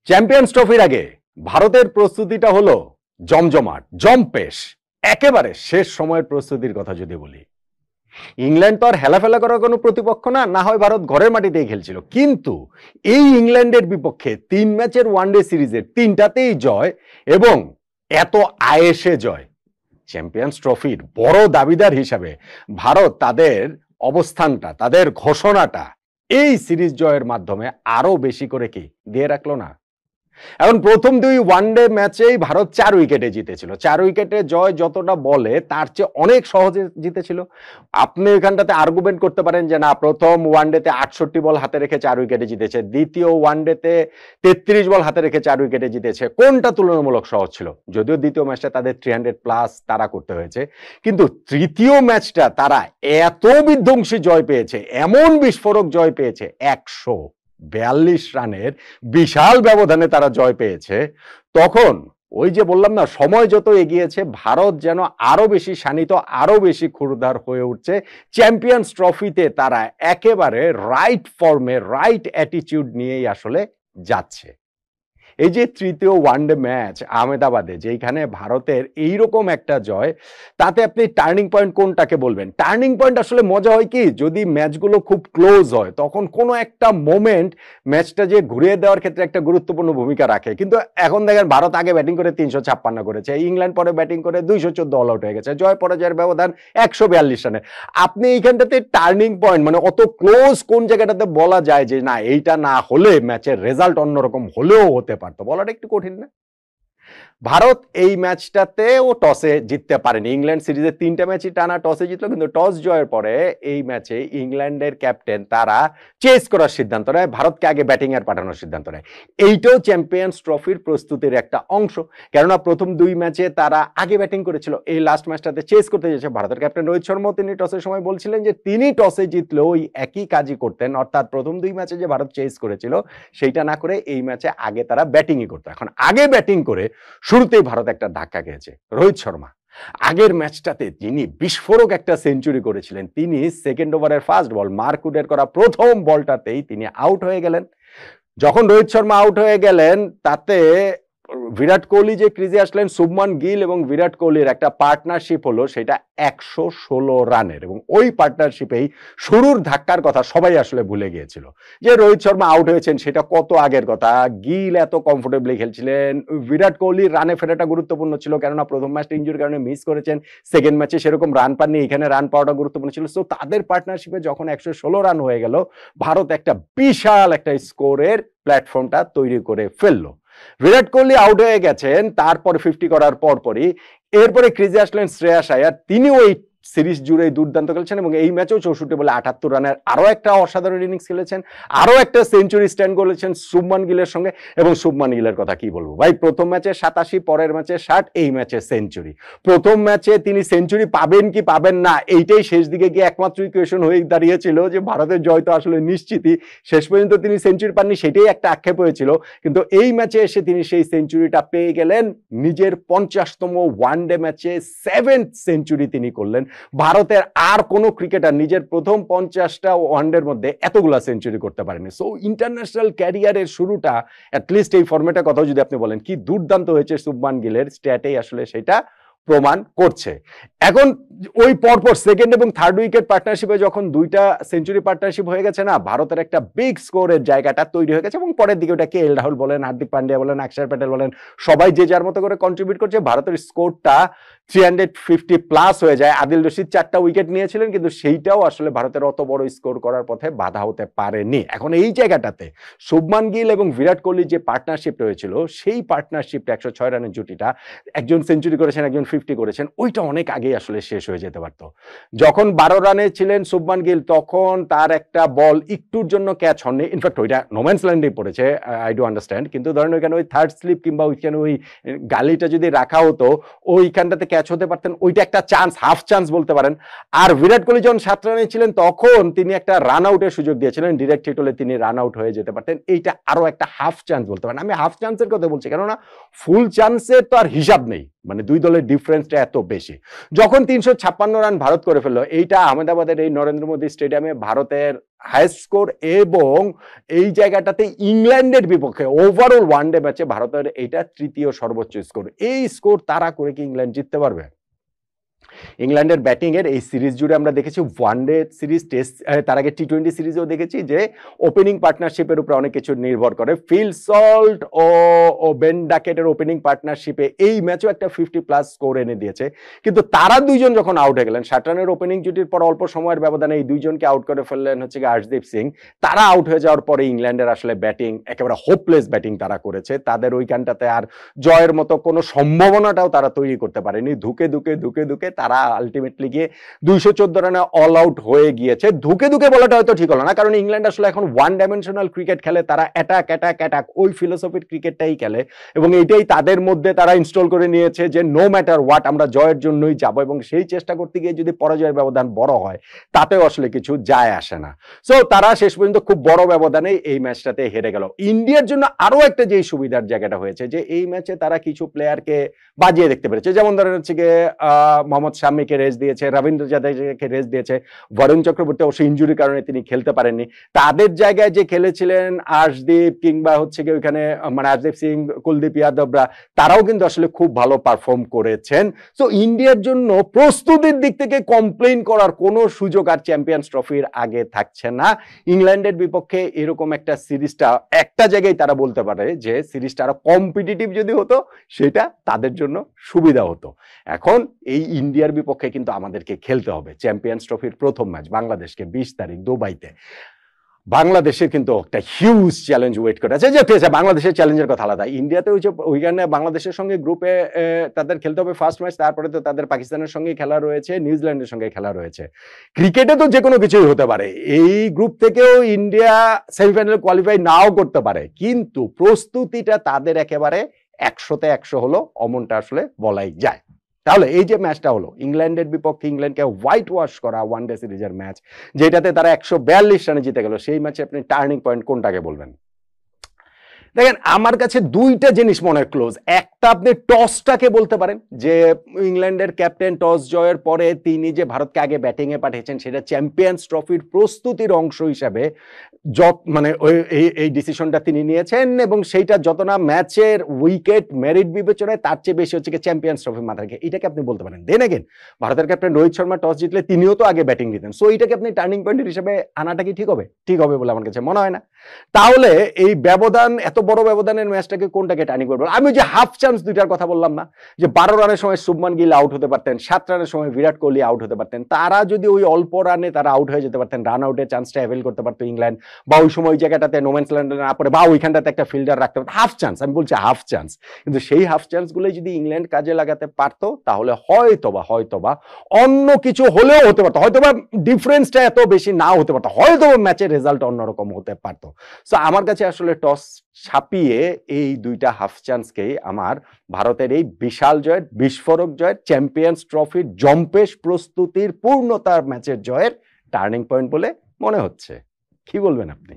Champions ট্রফির আগে ভারতের প্রস্তুতিটা হলো জমজমাট, জম্পেশ, একেবারে শেষ সময়ের প্রস্তুতির কথা যদি বলি। ইংল্যান্ড তো আর হেলাফেলা করার কোনো প্রতিপক্ষ না, না হয় ভারত ঘরের মাটিতেই খেলছিল, কিন্তু এই ইংল্যান্ডের বিপক্ষে 3 ম্যাচের ওয়ানডে সিরিজের 3টাতেই জয় এবং এত আয়েসে জয়। চ্যাম্পিয়ন্স ট্রফির বড় দাবিদার হিসাবে ভারত তাদের অবস্থানটা, তাদের ঘোষণাটা এই সিরিজ জয়ের মাধ্যমে আরো বেশি করে কি দিয়ে রাখলো না? এখন প্রথম 2 ওয়ানডে ম্যাচেই ভারত 4 উইকেটে জিতেছিল। 4 উইকেটে জয় যতটা বলে তার চেয়ে অনেক সহজে জিতেছিল। আপনি এখানটাতে আর্গুমেন্ট করতে পারেন যে না, প্রথম ওয়ানডেতে 68 বল হাতে রেখে 4 উইকেটে জিতেছে, দ্বিতীয় ওয়ানডেতে 33 বল হাতে রেখে 4 উইকেটে জিতেছে। কোনটা তুলনামূলক সহজ ছিল? যদিও দ্বিতীয় ম্যাচটা তাদের 300 প্লাস তারা করতে হয়েছে, কিন্তু তৃতীয় ম্যাচটা তারা এত বিধ্বংসী জয় পেয়েছে, এমন বিস্ফোরক জয় পেয়েছে, 142 রানের বিশাল ব্যবধানে তারা জয় পেয়েছে। তখন ওই যে বললাম না, সময় যত এগিয়েছে ভারত যেন আরো বেশি শানিত, আরো বেশি ক্ষুরধার হয়ে উঠছে। চ্যাম্পিয়ন্স ট্রফিতে তারা একেবারে রাইট ফর্মে, রাইট অ্যাটিটিউড নিয়েই আসলে যাচ্ছে। এই যে তৃতীয় ওয়ানডে ম্যাচ আহমেদাবাদে, যেখানে ভারতের এইরকম একটা জয়, তাতে আপনি টার্নিং পয়েন্ট কোনটাকে বলবেন? টার্নিং পয়েন্ট আসলে মজা হয় কি, যদি ম্যাচগুলো খুব ক্লোজ হয় তখন কোনো একটা মোমেন্ট ম্যাচটা যে ঘুরিয়ে দেওয়ার ক্ষেত্রে একটা গুরুত্বপূর্ণ ভূমিকা রাখে। কিন্তু এখন দেখেন ভারত আগে ব্যাটিং করে 356 করেছে, ইংল্যান্ড পরে ব্যাটিং করে 214 অল আউট হয়ে গেছে, জয় পরাজয়ের ব্যবধান 142 রানে। আপনি এইখানটাতে টার্নিং পয়েন্ট মানে অত ক্লোজ কোন জায়গাটাতে বলা যায় যে না, এইটা না হলে ম্যাচের রেজাল্ট অন্যরকম হলেও হতে পারতো, বলাটা একটু কঠিন না? ভারত এই ম্যাচটাতেও টসে জিততে পারেনি। ইংল্যান্ড সিরিজের 3টা ম্যাচই টানা টসে জিতলো, কিন্তু টস জয়ের পরে এই ম্যাচে ইংল্যান্ডের ক্যাপ্টেন তারা চেস করার সিদ্ধান্ত নেয়, ভারতকে আগে ব্যাটিং এর পাঠানোর সিদ্ধান্ত নেয়। এইটাও চ্যাম্পিয়ন্স ট্রফির প্রস্তুতির একটা অংশ, কেননা প্রথম 2 ম্যাচে তারা আগে ব্যাটিং করেছিল, এই লাস্ট ম্যাচটাতে চেস করতে চেয়েছে। ভারতের ক্যাপ্টেন রোহিত শর্মা তিনি টসের সময় বলছিলেন যে তিনি টসে জিতলেও ওই একই কাজই করতেন, অর্থাৎ প্রথম 2 ম্যাচে যে ভারত চেস করেছিল সেইটা না করে এই ম্যাচে আগে তারা ব্যাটিংই করতো। এখন আগে ব্যাটিং করে শুরুতেই ভারত একটা ধাক্কা খেয়েছে। রোহিত শর্মা আগের ম্যাচটাতে তিনি বিস্ফোরক একটা সেঞ্চুরি করেছিলেন, তিনি সেকেন্ড ওভারের ফার্স্ট বল মার্কুডের করা প্রথম বলটাতেই তিনি আউট হয়ে গেলেন। যখন রোহিত শর্মা আউট হয়ে গেলেন, তাতে বিরাট কোহলি যে ক্রিজে আসলেন, শুভমান গিল এবং বিরাট কোহলির একটা পার্টনারশিপ হলো, সেটা 116 রানের, এবং ওই পার্টনারশিপেই শুরুর ধাক্কার কথা সবাই আসলে ভুলে গিয়েছিল। যে রোহিত শর্মা আউট হয়েছেন সেটা কত আগের কথা, গিল এত কমফোর্টেবলি খেলছিলেন, বিরাট কোহলির রানে ফেরাটা গুরুত্বপূর্ণ ছিল, কেননা প্রথম ম্যাচটা ইনজুরির কারণে মিস করেছেন, সেকেন্ড ম্যাচে সেরকম রান পাননি, এখানে রান পাওয়াটা গুরুত্বপূর্ণ ছিল। সো তাদের পার্টনারশিপে যখন 116 রান হয়ে গেল, ভারত একটা বিশাল একটা স্কোরের প্ল্যাটফর্মটা তৈরি করে ফেললো। বিরাট কোহলি আউট হয়ে গেছেন, তারপর 50 করার পরপরই এরপরে ক্রিজে আসলেন শ্রেয়াস আয়ার, তিনি ওই সিরিজ জুড়ে দুর্দান্ত খেলেছেন এবং এই ম্যাচেও 64 বলে 78 রানের আরো একটা অসাধারণ ইনিংস খেলেছেন, আরো একটা সেঞ্চুরি স্ট্যান্ড করেছেন শুভমান গিলের সঙ্গে। এবং শুভমান গিলের কথা কি বলবো ভাই, প্রথম ম্যাচে 87, পরের ম্যাচে 60, এই ম্যাচে সেঞ্চুরি। প্রথম ম্যাচে তিনি সেঞ্চুরি পাবেন কি পাবেন না, এইটাই শেষ দিকে গিয়ে একমাত্র ইকুয়েশন হয়ে দাঁড়িয়েছিল যে ভারতের জয় তো আসলে নিশ্চিতই, শেষ পর্যন্ত তিনি সেঞ্চুরি পাননি, সেটাই একটা আক্ষেপ হয়েছিল। কিন্তু এই ম্যাচে এসে তিনি সেই সেঞ্চুরিটা পেয়ে গেলেন, নিজের 50তম ওয়ানডে ম্যাচে 7th সেঞ্চুরি তিনি করলেন। ভারতের আর কোনো ক্রিকেটার নিজের প্রথম 50টা ওয়ানডের মধ্যে এতগুলা সেঞ্চুরি করতে পারেনি। সো ইন্টারন্যাশনাল ক্যারিয়ারের শুরুটা অ্যাটলিস্ট এই ফরম্যাটের কথা যদি আপনি বলেন, কি দুর্দান্ত হয়েছে শুভমান গিলের, স্ট্যাটেই আসলে সেটা প্রমাণ করছে। এখন ওই পরপর সেকেন্ড এবং থার্ড উইকেট পার্টনারশিপে যখন 2টা সেঞ্চুরি পার্টনারশিপ হয়ে গেছে না, ভারতের একটা বিগ স্কোরের জায়গাটা তৈরি হয়ে গেছে। এবং পরের দিকে ওটা কে এল রাহুল বলেন, হার্দিক পান্ডিয়া বলেন, অক্ষর প্যাটেল বলেন, সবাই যে যার মতো করে কন্ট্রিবিউট করছে, ভারতের স্কোরটা 350 প্লাস হয়ে যায়। আদিল রশিদ 4টা উইকেট নিয়েছিলেন, কিন্তু সেইটাও আসলে ভারতের অত বড় স্কোর করার পথে বাধা হতে পারেনি। এখন এই জায়গাটাতে শুভমান গিল এবং বিরাট কোহলির যে পার্টনারশিপ রয়েছিল, সেই পার্টনারশিপটা 106 রানের জুটিটা, একজন সেঞ্চুরি করেছেন, একজন 50 করেছেন, ওইটা অনেক আগেই আসলে শেষ হয়ে যেতে পারতো। যখন 12 রানে ছিলেন শুভমান গিল, তখন তার একটা বল একটুর জন্য ক্যাচ হয়নি, ইনফ্যাক্ট ওইটা নোম্যান্স ল্যান্ডেই পড়েছে, আই ডু আন্ডারস্ট্যান্ড, কিন্তু ধরেন ওইখানে ওই থার্ড স্লিপ কিংবা ওইখানে ওই গালিটা যদি রাখা হতো, ওইখানটাতে ক্যাচ হতে পারতেন, ওইটা একটা চান্স, হাফ চান্স বলতে পারেন। আর বিরাট কোহলি যখন 7 রানে ছিলেন, তখন তিনি একটা রান আউটের সুযোগ দিয়েছিলেন, ডিরেক্ট হিট হলে তিনি রান আউট হয়ে যেতে পারতেন, এইটা আরো একটা হাফ চান্স বলতে পারেন। আমি হাফ চান্সের কথা বলছি, কেননা ফুল চান্সের তো আর হিসাব নেই, মানে দুই দলের ডিফারেন্সটা এত বেশি। যখন 356 রান ভারত করে ফেললো, এইটা আহমেদাবাদের এই নরেন্দ্র মোদী স্টেডিয়ামে ভারতের হাইস্ট স্কোর, এবং এই জায়গাটাতে ইংল্যান্ডের বিপক্ষে ওভারঅল ওয়ানডে ম্যাচে ভারতের এইটা তৃতীয় সর্বোচ্চ স্কোর। এই স্কোর তারা করে কি ইংল্যান্ড জিততে পারবে? ইংল্যান্ডের ব্যাটিং এর এই সিরিজ জুড়ে আমরা দেখেছি, ওয়ানডে সিরিজ, টেস্ট, তার আগে টি-20 সিরিজেও দেখেছি যে ওপেনিং পার্টনারশিপের উপরে অনেক কিছু নির্ভর করে। ফিল সল্ট ও বেন ডাকেটের ওপেনিং পার্টনারশিপে এই ম্যাচও একটা 50+ স্কোর এনে দিয়েছে। কিন্তু তারা দুইজন যখন আউট হয়ে গেলেন, 60 রানের ওপেনিং জুটির পর অল্প সময়ের ব্যবধানে এই দুইজনকে আউট করে ফেললেন হচ্ছে আর্শদীপ সিং। তারা আউট হয়ে যাওয়ার পরে ইংল্যান্ডের আসলে ব্যাটিং একেবারে হোপলেস ব্যাটিং তারা করেছে। তাদের ওইখানটাতে আর জয়ের মতো কোনো সম্ভাবনাটাও তারা তৈরি করতে পারেনি। ধুকে ধুকে ধুকে ধুকে তারা আলটিমেটলি গিয়ে 214 রানে অল আউট হয়ে গিয়েছে। ধুকে ধুকে বলাটা হয়তো ঠিক হলো না, কারণ ইংল্যান্ড আসলে এখন ওয়ান ডাইমেনশনাল ক্রিকেট খেলে। তারা অ্যাটাক অ্যাটাক অ্যাটাক ওই ফিলোসফির ক্রিকেটটাই খেলে, এবং এইটাই তাদের মধ্যে তারা ইনস্টল করে নিয়েছে যে নো ম্যাটার হোয়াট আমরা জয়ের জন্যই যাব, এবং সেই চেষ্টা করতে গিয়ে যদি পরাজয়ের ব্যবধান বড় হয় তাতেও আসলে কিছু যায় আসে না। সো তারা শেষ পর্যন্ত খুব বড় ব্যবধানে এই ম্যাচটাতে হেরে গেল। ইন্ডিয়ার জন্য আরো একটা যে সুবিধার জায়গাটা হয়েছে যে এই ম্যাচে তারা কিছু প্লেয়ারকে বাজিয়ে দেখতে পেরেছে, যেমন ধরেন হচ্ছে গিয়ে মোহাম্মদ শামিকে রেস্ট দিয়েছে, রবীন্দ্র জাদেজাকে রেস্ট দিয়েছে। বরুণ চক্রবর্তী অবশ্য ইনজুরির কারণে তিনি খেলতে পারেননি। তাদের জায়গায় যে খেলেছিলেন আর্শদীপ কিংবা হচ্ছে গিয়ে ওইখানে মানে আর্শদীপ সিং, কুলদীপ যাদবরা, তারাও কিন্তু আসলে খুব ভালো পারফর্ম করেছেন। সো ইন্ডিয়ার জন্য প্রস্তুতির দিক থেকে কমপ্লেইন করার কোনো সুযোগ আর চ্যাম্পিয়ন্স ট্রফির আগে থাকছে না। ইংল্যান্ডের বিপক্ষে এরকম একটা সিরিজটা একটা জায়গায় তারা বলতে পারে যে সিরিজটা আরো কম্পিটিটিভ যদি হতো সেটা তাদের জন্য সুবিধা হতো। এখন এই ইন্ডিয়ার বিপক্ষে কিন্তু আমাদেরকে খেলতে হবে চ্যাম্পিয়ন্স ট্রফির প্রথম ম্যাচ বাংলাদেশকে 20 তারিখ দুবাইতে। বাংলাদেশের কিন্তু একটা হিউজ চ্যালেঞ্জ ওয়েট করে আছে। যে বাংলাদেশের চ্যালেঞ্জের কথা আলাদা, ইন্ডিয়াতে ওই যে ওইখানে বাংলাদেশের সঙ্গে গ্রুপে তাদের খেলতে হবে ফার্স্ট ম্যাচ, তারপরে তো তাদের পাকিস্তানের সঙ্গে খেলা রয়েছে, নিউজিল্যান্ডের সঙ্গে খেলা রয়েছে। ক্রিকেটে তো যে কোনো কিছুই হতে পারে, এই গ্রুপ থেকেও ইন্ডিয়া সেমিফাইনাল কোয়ালিফাই নাও করতে পারে, কিন্তু প্রস্তুতিটা তাদের একেবারে 100-তে 100 হলো, অমনটা আসলে বলাই যায়। তাহলে এই যে ম্যাচটা হলো ইংল্যান্ডের বিপক্ষে, ইংল্যান্ডকে হোয়াইট ওয়াশ করা ওয়ানডে সিরিজের ম্যাচ, যেটাতে তারা 142 রানে জিতে গেল, সেই ম্যাচে আপনি টার্নিং পয়েন্ট কোনটাকে বলবেন? দেখেন আমার কাছে দুইটা জিনিস মনে হয় ক্লোজ। একটা আপনি টসটাকে বলতে পারেন, যে ইংল্যান্ডের ক্যাপ্টেন টস জয়ের পরে তিনি যে ভারতকে আগে ব্যাটিং এ পাঠিয়েছেন সেটা চ্যাম্পিয়ন্স ট্রফির প্রস্তুতির অংশ হিসাবে মানে এই ডিসিশনটা তিনি নিয়েছেন, এবং সেইটা যত না ম্যাচের উইকেট মেরিট বিবেচনায় তার চেয়ে বেশি হচ্ছে চ্যাম্পিয়ন্স ট্রফি মাথায় রেখে, এটাকে আপনি বলতে পারেন। দেন এগেন ভারতের ক্যাপ্টেন রোহিত শর্মা টস জিতলে তিনিও তো আগে ব্যাটিং দিতেন, সো এইটাকে আপনি টার্নিং পয়েন্ট হিসেবে আনাটা কি ঠিক হবে? ঠিক হবে বলে আমার কাছে মনে হয় না। তাহলে এই ব্যবধান, এত বড় ব্যবধানের ম্যাচটাকে কোনটাকে টার্নিং পয়েন্ট? আমি যে হাফ চান্স দুইটার কথা বললাম না, যে 12 রানের সময় শুভমান গিল আউট হতে পারতেন, 7 রানের সময় বিরাট কোহলি আউট হতে পারতেন, তারা যদি ওই অল্প রানে তারা আউট হয়ে যেতে পারতেন, রান আউটের চান্সটা অ্যাভেল করতে পারতো ইংল্যান্ড, বা ওই সময় ওই জায়গাটাতে নোম্যান্স ল্যান্ডে না পড়ে, বা ওইখানটাতে একটা ফিল্ডার রাখতে পারতো, হাফ চান্স, আমি বলছি হাফ চান্স। কিন্তু সেই হাফ চান্স গুলো যদি ইংল্যান্ড কাজে লাগাতে পারতো তাহলে হয়তোবা অন্য কিছু হলেও হতে পারতো, হয়তোবা ডিফারেন্সটা এত বেশি নাও হতে পারতো, হয়তোবা ম্যাচের রেজাল্ট অন্যরকম হতে পারতো। সো আমার কাছে আসলে টস ছাপিয়ে এই দুইটা হাফ চান্সকেই আমার ভারতের এই বিশাল জয়ের, বিস্ফোরক জয়ের, চ্যাম্পিয়ন্স ট্রফির জম্পেশ প্রস্তুতির পূর্ণতার ম্যাচের জয়ের টার্নিং পয়েন্ট বলে মনে হচ্ছে। কি বলবেন আপনি?